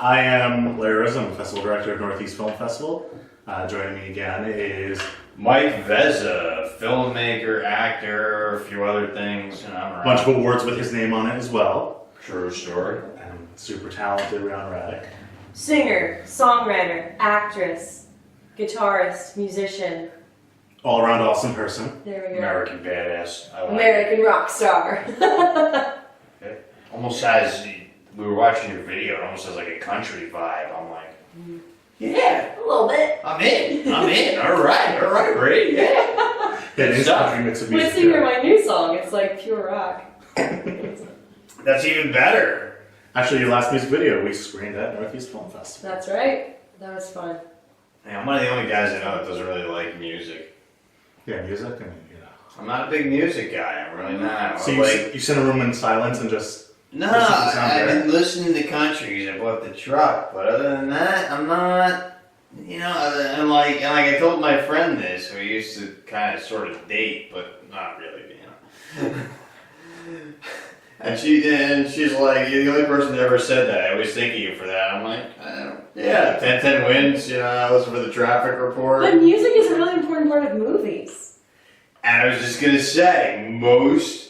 I am Larry Rosen, Festival Director of Northeast Film Festival. Joining me again is Mike Vezza, filmmaker, actor, a few other things. And I'm a bunch of awards with his name on it as well. True story. And super talented Rhianna Radick. Singer, songwriter, actress, guitarist, musician. All around awesome person. There we go. American badass. I like American rock star. it. Almost has, we were watching your video, it almost has like a country vibe. I'm like, yeah, A little bit. I'm in. All right, Ray, yeah. Yeah, it is country mix of Wait music. till you hear my new song. It's like pure rock. That's even better. Actually, your last music video we screened at Northeast Film Festival. That's right. That was fun. Hey, I'm one of the only guys I know that doesn't really like music. Yeah, music, I mean, you know. I'm not a big music guy, I'm really not. So Like, you sit in a room in silence and just... no, listen to the sound I've there? been listening to country because I bought the truck, but other than that, I'm not, you know, and like I told my friend this, we used to kind of sort of date, but not really, you know. and she's like, you're the only person that ever said that, I always think of you for that. I'm like, I don't, yeah, 10-10 wins, you know, I listen for the traffic report. But music is a really important part of movies. And I was just gonna say, most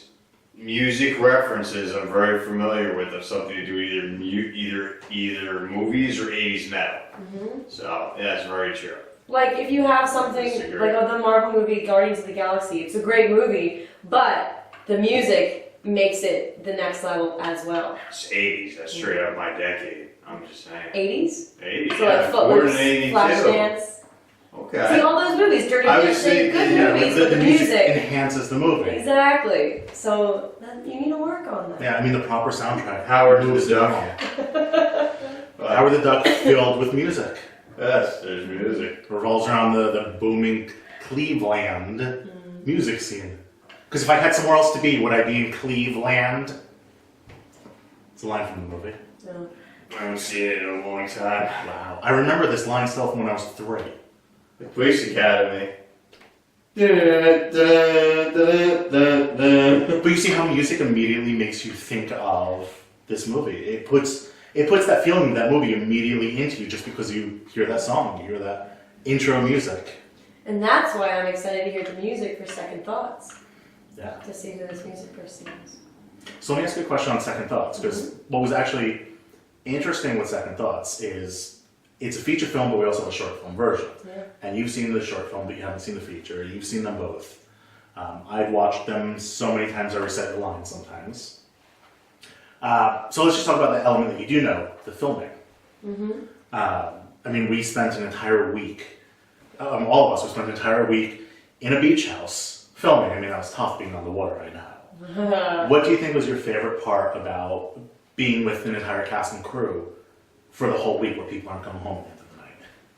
music references I'm very familiar with have something to do with either movies or 80s metal. Mm-hmm. So yeah, that's very true. Like if you have something Disagree. like the Marvel movie Guardians of the Galaxy, it's a great movie, but the music makes it the next level as well. It's 80s. That's straight up my decade. I'm just saying. 80s? 80s. So yeah, like born in Footloose, 82. Flashdance. Okay. See all those movies, Dirty I was Dancing, thinking, good yeah, movies the with the music music. enhances the movie. Exactly. So you need to work on that. Yeah, I mean the proper soundtrack. Howard moves the it Duck. along. Howard the Duck filled with music. Yes, there's music. Revolves around the booming Cleveland music scene. Because if I had somewhere else to be, would I be in Cleveland? It's a line from the movie. No. I haven't seen it in a long time. Wow. I remember this line still from when I was 3. The Police Academy. But you see how music immediately makes you think of this movie. It puts that feeling of that movie immediately into you just because you hear that song, you hear that intro music. And that's why I'm excited to hear the music for Second Thoughts. Yeah. To see who this music person is. So let me ask you a question on Second Thoughts, because what was actually interesting with Second Thoughts is it's a feature film, but we also have a short film version. Yeah. And you've seen the short film, but you haven't seen the feature. You've seen them both. I've watched them so many times I recite the lines sometimes. So let's just talk about the element that you do know, the filming. Mm-hmm. I mean, we spent an entire week, all of us, we spent an entire week in a beach house filming. I mean, that was tough being on the water right now. What do you think was your favorite part about being with an entire cast and crew for the whole week where people aren't coming home at the end of the night?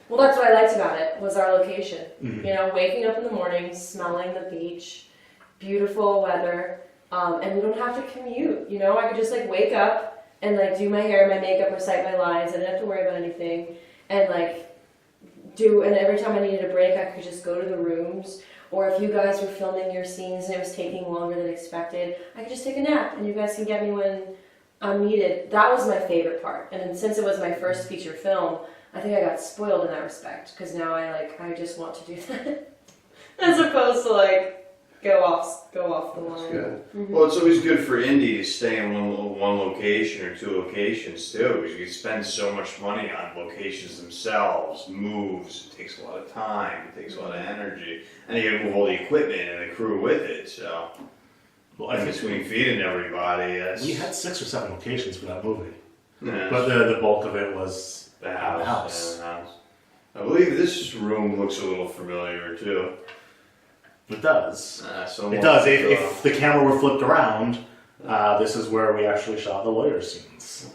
Well, that's what I liked about it, was our location. Mhm. You know, waking up in the morning, smelling the beach, beautiful weather, and we don't have to commute. You know, I could just like wake up and like do my hair, my makeup, recite my lines. I didn't have to worry about anything. And like and every time I needed a break, I could just go to the rooms. Or if you guys were filming your scenes and it was taking longer than expected, I could just take a nap and you guys can get me when I'm needed. That was my favorite part. And then since it was my first feature film, I think I got spoiled in that respect, because now I just want to do that as opposed to like go off the line. That's good. Mhm. Well, it's always good for indie to stay in one location or 2 locations too, because you can spend so much money on locations themselves, moves. It takes a lot of time. It takes a lot of energy, and you got to move all the equipment and the crew with it. So, Well, I think between feeding everybody, we had 6 or 7 locations for that movie. yeah, But the bulk of it was the the house. house. Yeah, the house. I believe this room looks a little familiar too. It does. So It does. If the camera were flipped around, this is where we actually shot the lawyer scenes.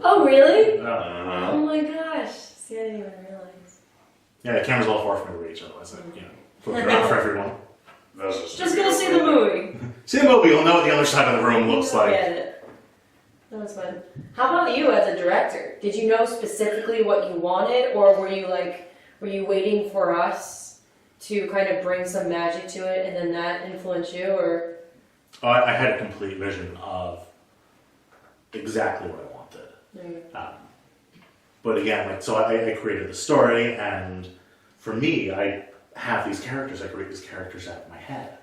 Oh, really? Uh-huh. Oh my gosh. See, I didn't even realize. Yeah, the camera's all far from me to reach, otherwise, flip it around for everyone. Just go see the movie. See the movie, you'll know what the other side of the room looks like. Get it. That was fun. How about you as a director? Did you know specifically what you wanted, or were you waiting for us to kind of bring some magic to it and then that influence you, or? Oh, I had a complete vision of exactly what I wanted. But again, like, so I created the story, and for me, I have these characters, I create these characters out of my head.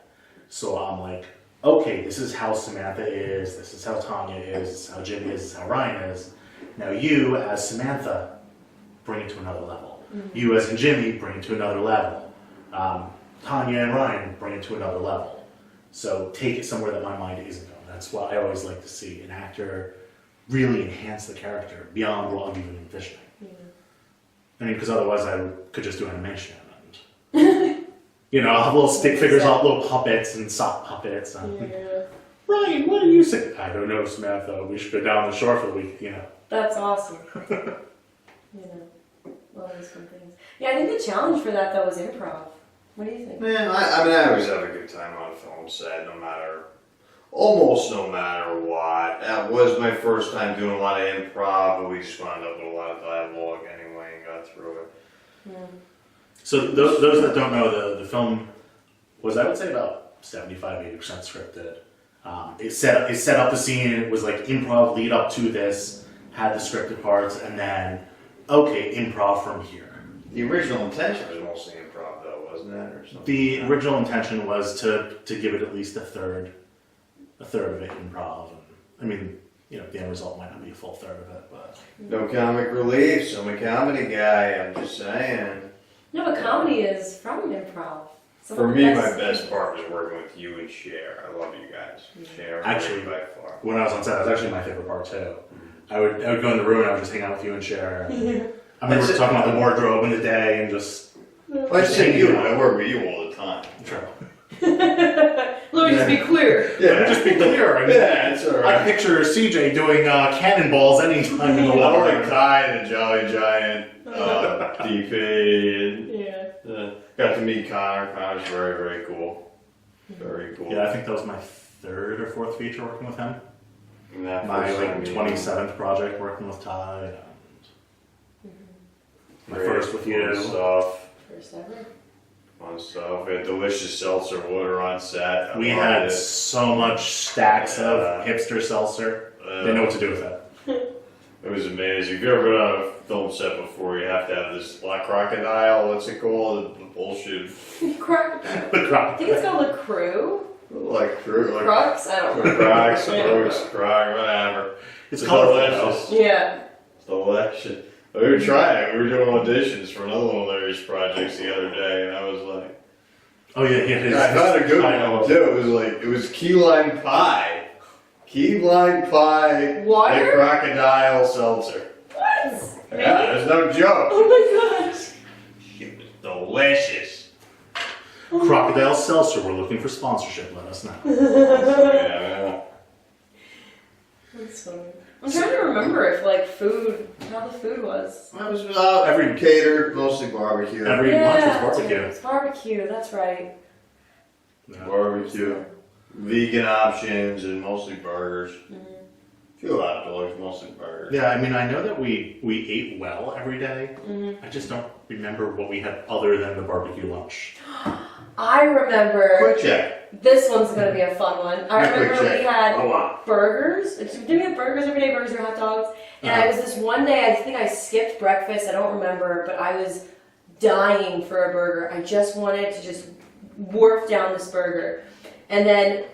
So I'm like, okay, this is how Samantha is, this is how Tanya is, this is how Jimmy is, this is how Ryan is. Now you, as Samantha, bring it to another level. You, as in Jimmy, bring it to another level. Tanya and Ryan bring it to another level. So take it somewhere that my mind isn't going. That's why I always like to see an actor really enhance the character beyond what I'm even envisioning. Yeah. I mean, because otherwise I could just do animation and, you know, I'll have little stick figures, little puppets and sock puppets. And, Yeah. Ryan, what are you saying? I don't know, Samantha. We should go down the shore for the week, you know. That's awesome. You know, all those fun things. Yeah, I think the challenge for that though is improv. What do you think? Man, I mean, I always have a good time on a film set, almost no matter what. That was my first time doing a lot of improv, but we just wound up with a lot of dialogue anyway and got through it. Yeah. So those that don't know, the film was, I would say, about 75-80% scripted. It set up the scene. It was like improv lead up to this, had the scripted parts, and then okay, improv from here. The original intention was mostly improv, though, wasn't it, or something? The original intention was to give it at least a third of it improv. And, I mean, you know, the end result might not be a full third of it, but No comic relief, so I'm a comedy guy. I'm just saying. No, but comedy is from improv. Some For of me, the my best- best part was working with you and Cher. I love you guys. Cher, Actually, by far. when I was on set, that was actually my favorite part too. I would go in the room and I would just hang out with you and share. I mean, we were talking about the wardrobe in the day and just. I say you. I work with you all the time. Sure. Let me just be clear. Let me just be clear. I mean, Yeah, it's alright. I picture CJ doing cannonballs anytime in the I water. like Kai, the Jolly Giant, DP, and Yeah. got to meet Connor. Connor's very, very cool. Very cool. Yeah, I think that was my third or fourth feature working with him. And that My first like time meeting 27th project working with Ty. And my Great, first with you. Fun stuff. First ever. Fun stuff. We had delicious seltzer water on set. We I loved had it. so much stacks of hipster seltzer. Didn't know what to do with it. It was amazing. If you've ever been on a film set before, you have to have this black crocodile. What's it called? The bullshit. Croc. I think it's called a crew. Like Crocs? I don't know. Crocs, whatever. It's colorful. delicious. Yeah. It's delicious. We were trying it. We were doing auditions for another one of Larry's projects the other day, and I was like, Oh yeah. I found a good one too. It was key lime pie. Key lime pie. Water? And crocodile seltzer. What? Really? Yeah, there's no joke. Oh my gosh. It was delicious. Crocodile Seltzer. We're looking for sponsorship. Let us know. Yeah. That's funny. I'm trying to remember if like how the food was. It was every catered, mostly barbecue. Every lunch was barbecue. It's barbecue, that's right. Yeah. Barbecue. Vegan options and mostly burgers. Few hot dogs, mostly burgers. Yeah, I mean, I know that we ate well every day. I just don't remember what we had other than the barbecue lunch. I remember. Quick check. This one's gonna be a fun one. I Yeah, quick remember we check. had Oh, wow. burgers. Did we have burgers every day? Burgers or hot dogs? And I was this one day. I think I skipped breakfast. I don't remember, but I was dying for a burger. I just wanted to just warp down this burger, and then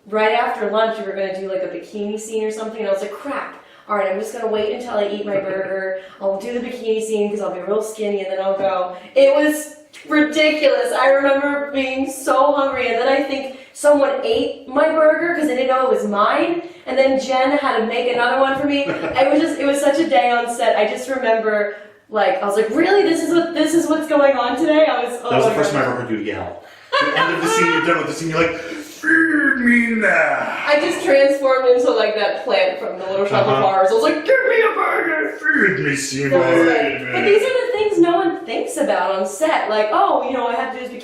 right after lunch, we were gonna do like a bikini scene or something, and I was like, crap. All right, I'm just gonna wait until I eat my burger. I'll do the bikini scene because I'll be real skinny, and then I'll go. It was ridiculous. I remember being so hungry, and then I think someone ate my burger because they didn't know it was mine, and then Jen had to make another one for me. It was such a day on set. I just remember, I was like, really, this is what's going on today. That was the first time I ever heard you yell. The end of the scene, you're done with the scene, you're like, feed me now. I just transformed into like that plant from the Little Shop of Horrors. I was like, give me a burger. Feed me, Seymour. But these are the things no one thinks about on set. Like, oh, I have to do this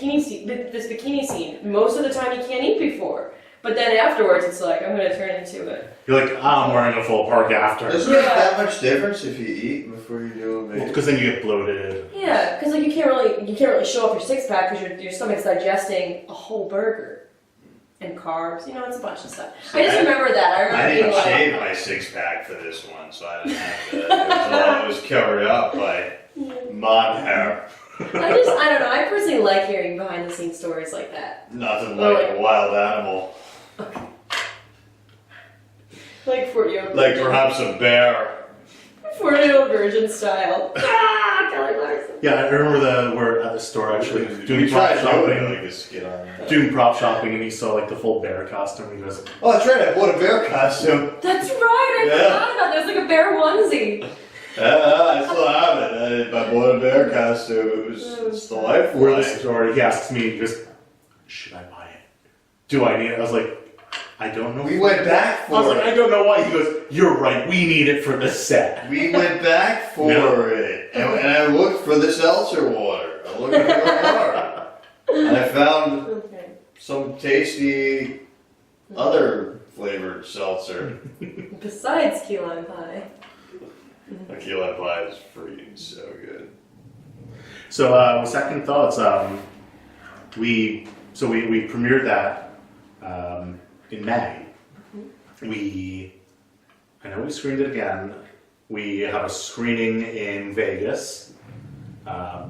bikini scene. Most of the time you can't eat before. But then afterwards, it's like, I'm going to turn into it. You're like, I'm wearing a full park after. Isn't it that much difference if you eat before you do a video? Because then you get bloated. Yeah, because you can't really show off your six pack because your stomach's digesting a whole burger. And carbs, it's a bunch of stuff. I just remember that. I remember I being didn't like, shave my six pack for this one, so I didn't have to. It was covered up by mod hair. I don't know. I personally like hearing behind the scenes stories like that. Nothing like a wild animal. Like 40-year-old Like virgin. perhaps a bear. 40-year-old virgin style. Kelly Clarkson. Yeah, I remember we're at the store actually doing We prop tried doing shopping. like a skit on that. Doing prop shopping, and he saw like the full bear costume. And he goes, Oh, that's right. I bought a bear costume. That's right. I Yeah. forgot about that. There's like a bear onesie. I still have it. I bought a bear costume. It's delightful. "We're at the store." He asks me, he goes, "Should I buy it? Do I need it?" I was like, "I don't know." We went back I was for like, "I it. don't know why." He goes, "You're right. We need it for the set." We went back for No. it. And I looked for the seltzer water. I looked for the water. And I found Okay. some tasty other flavored seltzer. Besides key lime pie. The key lime pie is freaking so good. So, second thoughts. We premiered that in May. I know we screened it again. We have a screening in Vegas at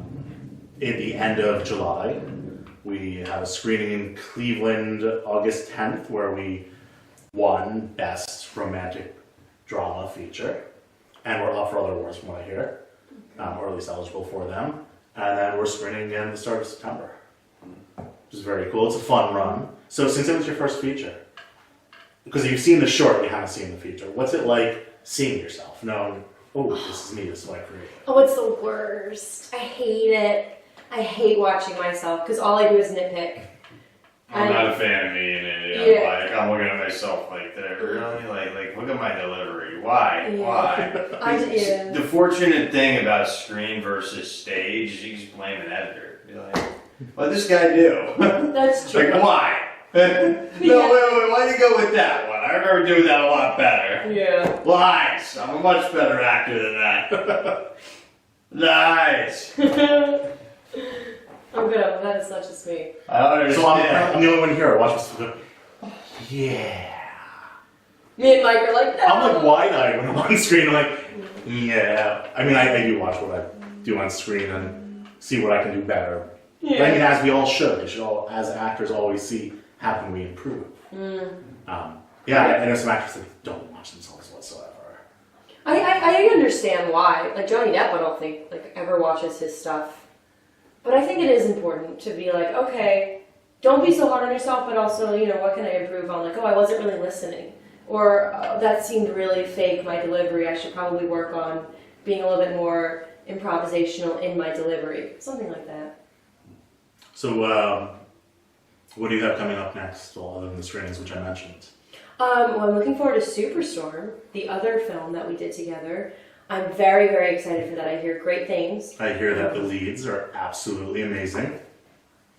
the end of July. We have a screening in Cleveland August 10th, where we won Best Romantic Drama Feature. And we're up for other awards from what I hear, or at least eligible for them. And then we're screening again at the start of September, which is very cool. It's a fun run. So since it was your first feature, because you've seen the short, you haven't seen the feature, what's it like seeing yourself, knowing, oh, this is me, this is what I created? Oh, it's the worst. I hate it. I hate watching myself because all I do is nitpick. I'm not a fan of me in it. Yeah. I'm looking at myself like that. Really? Like, look at my delivery. Why? Yeah. Why? Yeah. The fortunate thing about screen versus stage is you just blame an editor. You're like, what'd this guy do? That's true. Like, why? No, wait, why'd you go with that one? I remember doing that a lot better. Yeah. Lies. I'm a much better actor than that. Lies. I'm good. I'm glad it's not just me. I don't understand. So I'm the only one here. I watch this and go, yeah. Me and Mike are like, no. I'm like wide-eyed when I'm on screen. I'm like, yeah. I mean, I do watch what I do on screen and see what I can do better. Yeah. But I mean, as we all should. We should all, as actors, always see how can we improve. Yeah, I know some actors that don't watch themselves whatsoever. I understand why. Like Johnny Depp, I don't think like ever watches his stuff. But I think it is important to be like, okay, don't be so hard on yourself, but also, you know, what can I improve on? Like, oh, I wasn't really listening. Or that seemed really fake, my delivery. I should probably work on being a little bit more improvisational in my delivery. Something like that. So, what do you have coming up next, well, other than the screenings, which I mentioned? Well, I'm looking forward to Superstorm, the other film that we did together. I'm very, very excited for that. I hear great things. I hear that the leads are absolutely amazing.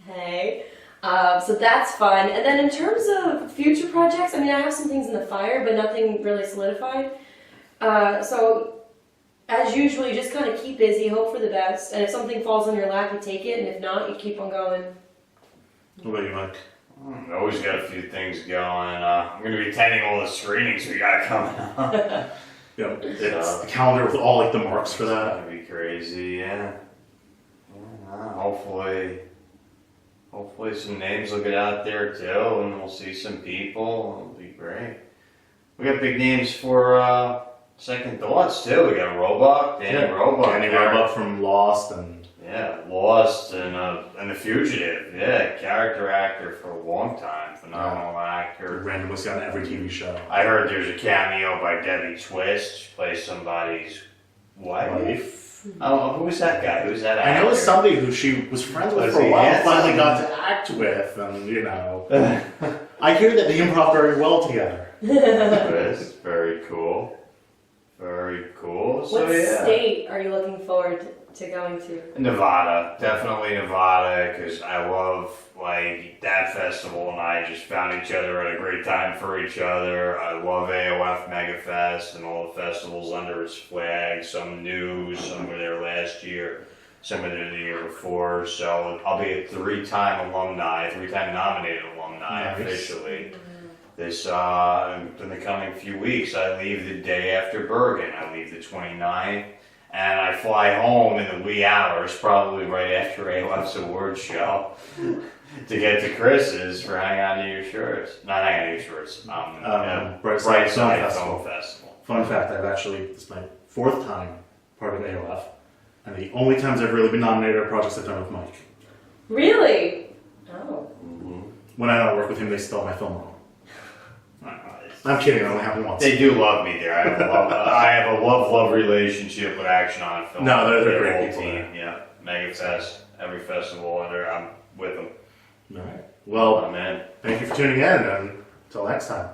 Hey. So that's fun. And then in terms of future projects, I mean, I have some things in the fire, but nothing really solidified. So as usual, you just kind of keep busy, hope for the best. And if something falls on your lap, you take it. And if not, you keep on going. What about you, Mike? I always got a few things going. I'm going to be attending all the screenings we got coming up. You know, it's the calendar with all like the marks for that. That'd be crazy, yeah. Hopefully some names will get out there too, and we'll see some people. It'll be great. We got big names for Second Thoughts too. We got Roebuck, Danny Roebuck. Danny Roebuck from Lost and Lost and The Fugitive. Yeah, character actor for a long time, phenomenal actor. randomly see on every TV show. I heard there's a cameo by Debbie Twist. She plays somebody's wife. Oh, who was that guy? Who was that actor? I know it's somebody who she was friends with Was for a he while, handsome? finally got to act with, and you know. I hear that they improv very well together. That's very cool. Very cool. So What yeah. state are you looking forward to going to? Nevada, definitely Nevada, because I love like that festival, and I just found each other at a great time for each other. I love AOF Megafest and all the festivals under its flag. Some new, some were there last year, some were there the year before. So I'll be a three-time nominated alumni Nice. officially. This in the coming few weeks, I leave the day after Bergen. I leave the 29th. and I fly home in the wee hours, probably right after AOF's award show, to get to Chris's for Hang On to Your Shorts. Not Hang On to Your Shorts. Bright Bright Side Side Film Film Festival. Fun fact, this is my 4th time part of AOF, and the only times I've really been nominated are projects I've done with Mike. Really? Oh. When I don't work with him, they stole my film roll. I'm kidding, it only happened once. They do love me there. I have a love relationship with Action On Film. No, they're The great whole people team. there. Yeah, Mega Fest, every festival, and I'm with them. All right. Well, Oh man. thank you for tuning in, and until next time.